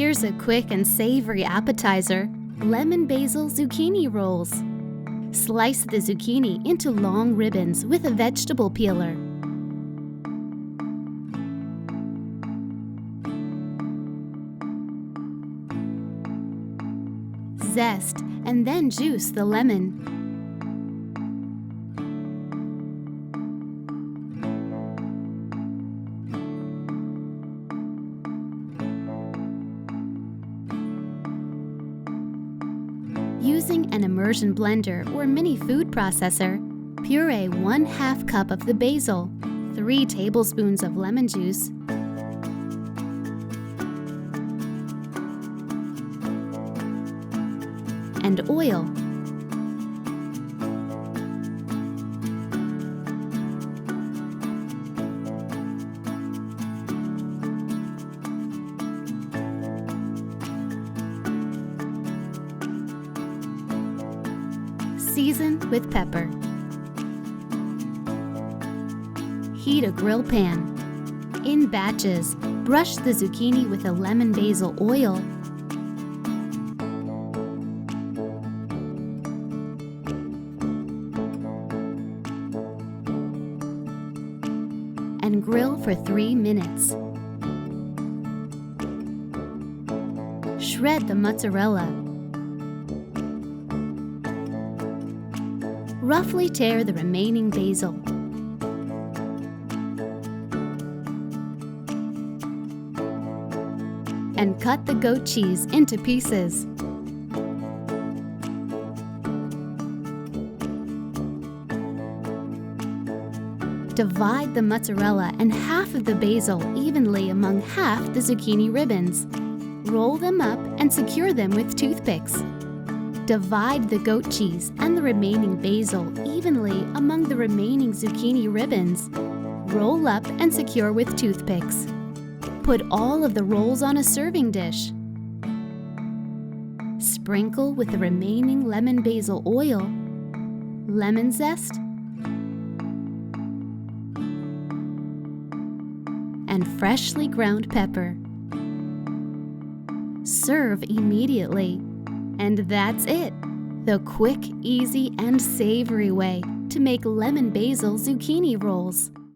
Here's a quick and savory appetizer, lemon-basil zucchini rolls. Slice the zucchini into long ribbons with a vegetable peeler. Zest and then juice the lemon. Using an immersion blender or mini food processor, puree 1/2 cup of the basil, 3 tablespoons of lemon juice, and oil. Season with pepper. Heat a grill pan. In batches, brush the zucchini with a lemon basil oil and grill for 3 minutes. Shred the mozzarella. Roughly tear the remaining basil. And cut the goat cheese into pieces. Divide the mozzarella and half of the basil evenly among half the zucchini ribbons. Roll them up and secure them with toothpicks. Divide the goat cheese and the remaining basil evenly among the remaining zucchini ribbons. Roll up and secure with toothpicks. Put all of the rolls on a serving dish. Sprinkle with the remaining lemon basil oil, lemon zest, and freshly ground pepper. Serve immediately. And that's it! The quick, easy, and savory way to make lemon basil zucchini rolls.